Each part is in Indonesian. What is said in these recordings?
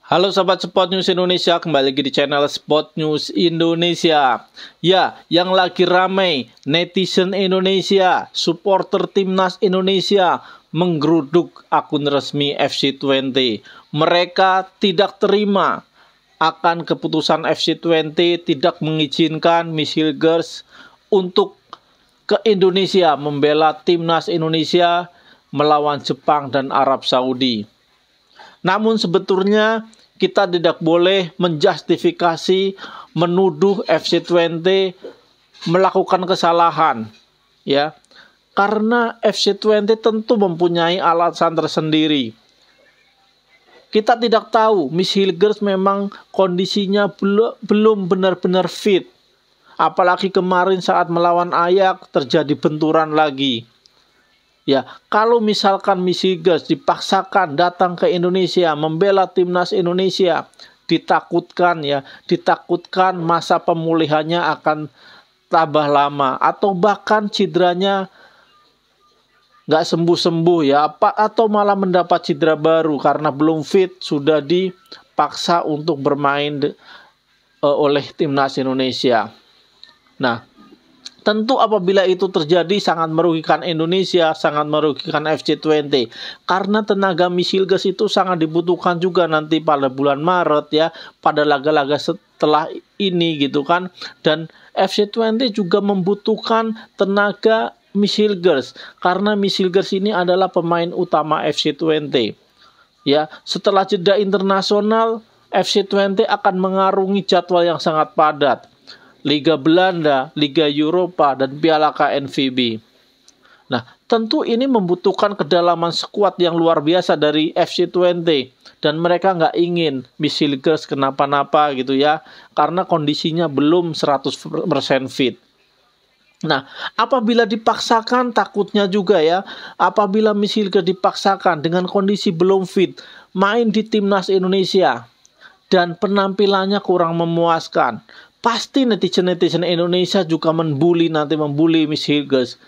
Halo sahabat Sport News Indonesia, kembali lagi di channel Sport News Indonesia. Ya, yang lagi ramai, netizen Indonesia, supporter timnas Indonesia menggeruduk akun resmi FC20. Mereka tidak terima akan keputusan FC20 tidak mengizinkan Miss Hilgers untuk ke Indonesia membela timnas Indonesia melawan Jepang dan Arab Saudi. Namun sebetulnya kita tidak boleh menjustifikasi, menuduh FC20 melakukan kesalahan, ya. Karena FC20 tentu mempunyai alasan tersendiri. Kita tidak tahu Miss Hilgers memang kondisinya belum benar-benar fit. Apalagi kemarin saat melawan Ajax terjadi benturan lagi. Ya, kalau misalkan Miss Hilgers dipaksakan datang ke Indonesia membela timnas Indonesia, ditakutkan masa pemulihannya akan tambah lama atau bahkan cederanya nggak sembuh-sembuh ya, atau malah mendapat cedera baru karena belum fit, sudah dipaksa untuk bermain oleh timnas Indonesia. Nah, tentu apabila itu terjadi sangat merugikan Indonesia, sangat merugikan FC20. Karena tenaga Miss Hilgers itu sangat dibutuhkan juga nanti pada bulan Maret ya, pada laga-laga setelah ini gitu kan. Dan FC20 juga membutuhkan tenaga Miss Hilgers karena Miss Hilgers ini adalah pemain utama FC20. Ya, setelah jeda internasional, FC20 akan mengarungi jadwal yang sangat padat. Liga Belanda, Liga Eropa, dan Piala KNVB. Nah, tentu ini membutuhkan kedalaman skuad yang luar biasa dari FC20. Dan mereka nggak ingin Miss Hilgers kenapa-napa gitu ya. Karena kondisinya belum 100% fit. Nah, apabila dipaksakan takutnya juga ya. Apabila Miss Hilgers dipaksakan dengan kondisi belum fit, main di timnas Indonesia. Dan penampilannya kurang memuaskan. Pasti netizen Indonesia juga membuli Miss Hilgers.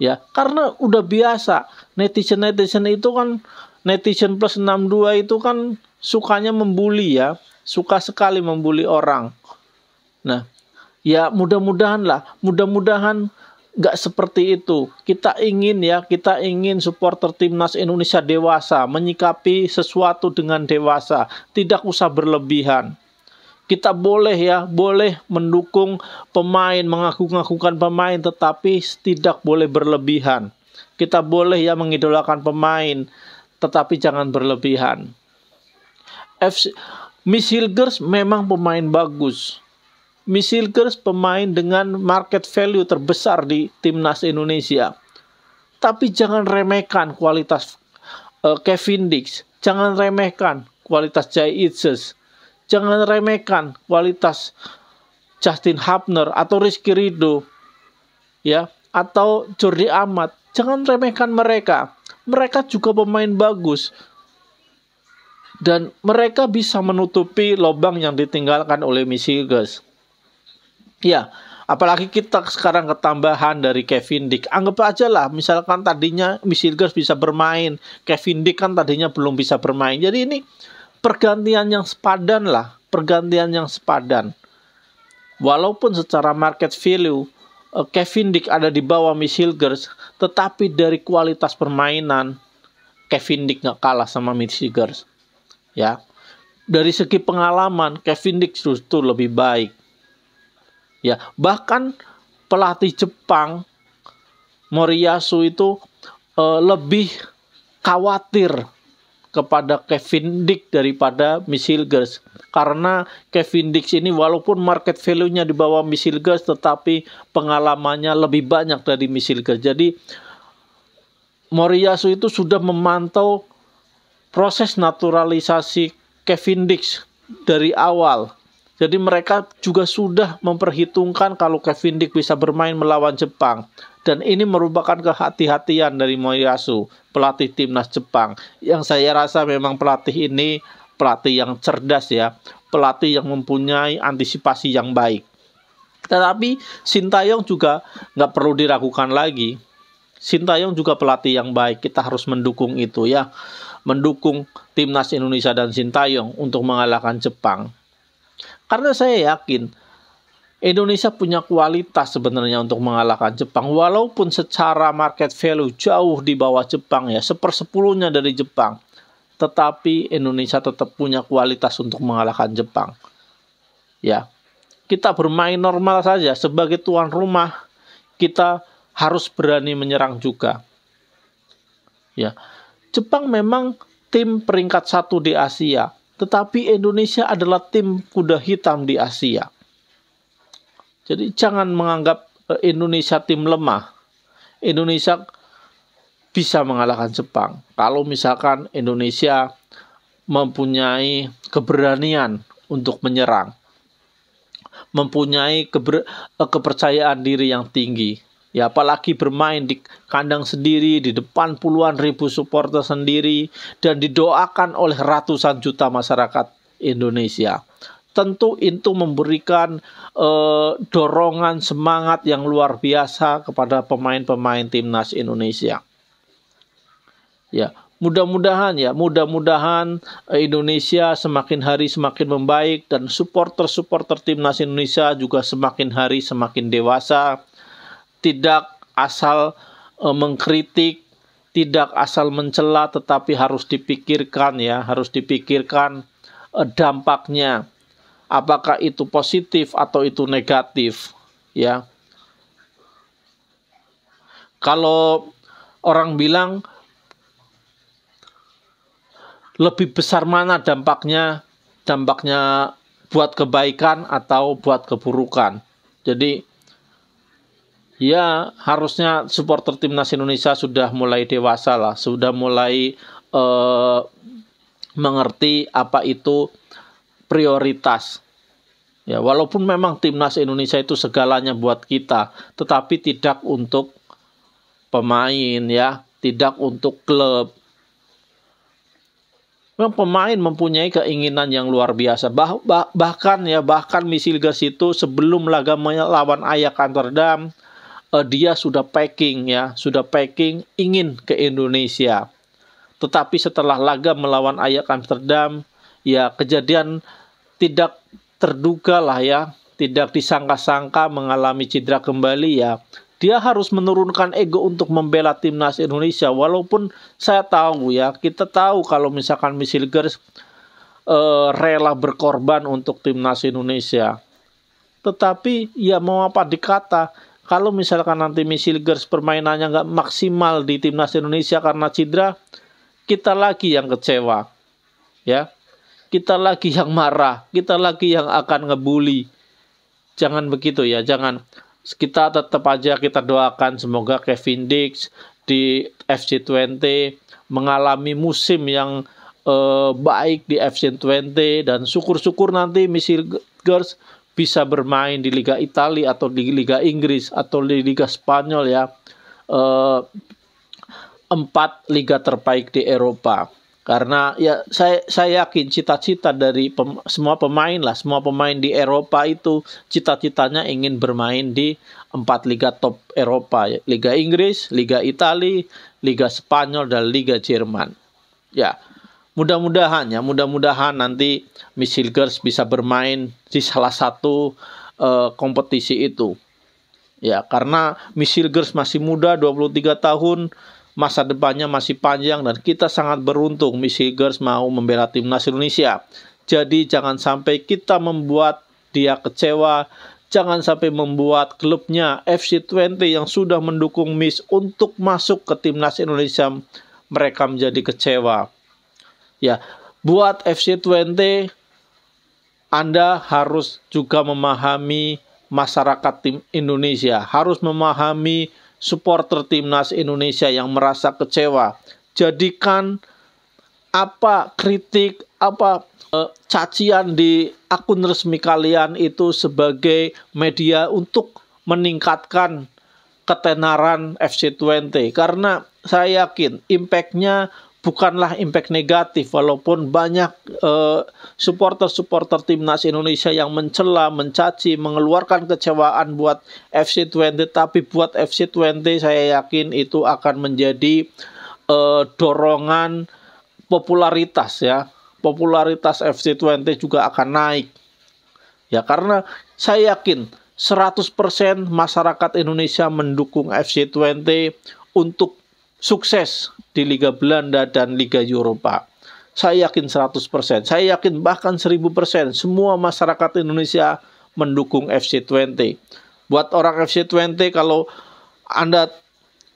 Ya, karena udah biasa netizen itu kan, netizen plus 62 itu kan sukanya membuli ya, suka sekali membuli orang. Nah, ya mudah-mudahan nggak seperti itu. Kita ingin supporter timnas Indonesia dewasa, menyikapi sesuatu dengan dewasa, tidak usah berlebihan. Kita boleh mendukung pemain, mengagung-agungkan pemain, tetapi tidak boleh berlebihan. Kita boleh mengidolakan pemain, tetapi jangan berlebihan. Miss Hilgers memang pemain bagus. Miss Hilgers pemain dengan market value terbesar di timnas Indonesia. Tapi jangan remehkan kualitas Kevin Dix, jangan remehkan kualitas Jai Itzes. Jangan remehkan kualitas Justin Hapner atau Rizky Ridho ya, atau Jordi Amat. Jangan remehkan mereka. Mereka juga pemain bagus. Dan mereka bisa menutupi lubang yang ditinggalkan oleh Miss Hilgers. Ya, apalagi kita sekarang ketambahan dari Kevin Dix. Anggap aja lah, misalkan tadinya Miss Hilgers bisa bermain, Kevin Dix kan tadinya belum bisa bermain. Jadi ini pergantian yang sepadan. Walaupun secara market value Kevin Dix ada di bawah Miss Hilgers, tetapi dari kualitas permainan Kevin Dix nggak kalah sama Miss Hilgers. Ya, dari segi pengalaman Kevin Dix justru lebih baik. Ya, bahkan pelatih Jepang Moriyasu itu lebih khawatir kepada Kevin Dix daripada Miss Hilgers. Karena Kevin Dix ini walaupun market value-nya di bawah Miss Hilgers, tetapi pengalamannya lebih banyak dari Miss Hilgers. Jadi Moriyasu itu sudah memantau proses naturalisasi Kevin Dix dari awal. Jadi mereka juga sudah memperhitungkan kalau Kevin Dix bisa bermain melawan Jepang. Dan ini merupakan kehati-hatian dari Moriyasu, pelatih timnas Jepang. Yang saya rasa memang pelatih ini pelatih yang cerdas ya, pelatih yang mempunyai antisipasi yang baik. Tetapi Sintayong juga nggak perlu diragukan lagi. Sintayong juga pelatih yang baik, kita harus mendukung itu ya. mendukung timnas Indonesia dan Sintayong untuk mengalahkan Jepang. Karena saya yakin Indonesia punya kualitas sebenarnya untuk mengalahkan Jepang. Walaupun secara market value jauh di bawah Jepang ya, 1/10-nya dari Jepang. Tetapi Indonesia tetap punya kualitas untuk mengalahkan Jepang. Ya, kita bermain normal saja sebagai tuan rumah. Kita harus berani menyerang juga. Ya, Jepang memang tim peringkat 1 di Asia, tetapi Indonesia adalah tim kuda hitam di Asia. Jadi jangan menganggap Indonesia tim lemah. Indonesia bisa mengalahkan Jepang kalau misalkan Indonesia mempunyai keberanian untuk menyerang, mempunyai kepercayaan diri yang tinggi. Ya, apalagi bermain di kandang sendiri, di depan puluhan ribu supporter sendiri, dan didoakan oleh ratusan juta masyarakat Indonesia. Tentu itu memberikan dorongan semangat yang luar biasa kepada pemain-pemain timnas Indonesia. Ya, mudah-mudahan Indonesia semakin hari semakin membaik dan supporter-supporter timnas Indonesia juga semakin hari semakin dewasa. Tidak asal mengkritik, tidak asal mencela, tetapi harus dipikirkan ya, harus dipikirkan dampaknya. Apakah itu positif atau itu negatif ya. Kalau orang bilang lebih besar mana dampaknya buat kebaikan atau buat keburukan. Jadi ya, harusnya supporter timnas Indonesia sudah mulai dewasa lah, sudah mulai mengerti apa itu prioritas. Ya, walaupun memang timnas Indonesia itu segalanya buat kita, tetapi tidak untuk pemain ya, tidak untuk klub. Memang pemain mempunyai keinginan yang luar biasa. Bahkan Michel Gers itu sebelum laga melawan Ajax Amsterdam, dia sudah packing ingin ke Indonesia. Tetapi setelah laga melawan Ajax Amsterdam, ya kejadian tidak terduga lah ya, tidak disangka-sangka mengalami cedera kembali ya. Dia harus menurunkan ego untuk membela timnas Indonesia. Walaupun saya tahu ya, kita tahu kalau misalkan Michel Gers rela berkorban untuk timnas Indonesia. Tetapi ya mau apa dikata, kalau misalkan nanti Michel Gers permainannya nggak maksimal di timnas Indonesia karena cedera, kita lagi yang kecewa, ya, kita lagi yang marah, kita lagi yang akan ngebully. Jangan begitu ya, jangan. Kita tetap aja kita doakan semoga Kevin Dix di FC20 mengalami musim yang baik di FC20 dan syukur-syukur nanti Michel Gers bisa bermain di Liga Italia atau di Liga Inggris atau di Liga Spanyol ya, 4 liga terbaik di Eropa. Karena ya saya yakin cita-cita dari semua pemain di Eropa itu cita-citanya ingin bermain di 4 liga top Eropa ya. Liga Inggris, Liga Italia, Liga Spanyol dan Liga Jerman. Ya, mudah-mudahan nanti Michel Gers bisa bermain di salah satu kompetisi itu. Ya, karena Michel Gers masih muda, 23 tahun, masa depannya masih panjang dan kita sangat beruntung Michel Gers mau membela timnas Indonesia. Jadi jangan sampai kita membuat dia kecewa, jangan sampai membuat klubnya FC20 yang sudah mendukung Miss untuk masuk ke timnas Indonesia mereka menjadi kecewa. Ya, buat FC20 Anda harus juga memahami masyarakat tim Indonesia, harus memahami supporter timnas Indonesia yang merasa kecewa. Jadikan apa kritik, apa cacian di akun resmi kalian itu sebagai media untuk meningkatkan ketenaran FC20. Karena saya yakin impact-nya bukanlah impact negatif, walaupun banyak supporter-supporter timnas Indonesia yang mencela, mencaci, mengeluarkan kecewaan buat FC20, tapi buat FC20 saya yakin itu akan menjadi dorongan popularitas ya. Popularitas FC20 juga akan naik. Ya, karena saya yakin 100% masyarakat Indonesia mendukung FC20 untuk sukses di Liga Belanda dan Liga Eropa. Saya yakin 100%. Saya yakin bahkan 1000% semua masyarakat Indonesia mendukung FC20. Buat orang FC20, kalau Anda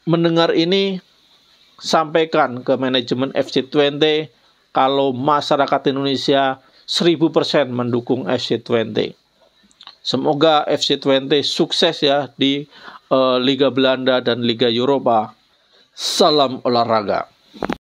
mendengar ini, sampaikan ke manajemen FC20 kalau masyarakat Indonesia 1000% mendukung FC20. Semoga FC20 sukses ya di Liga Belanda dan Liga Eropa. Salam olahraga.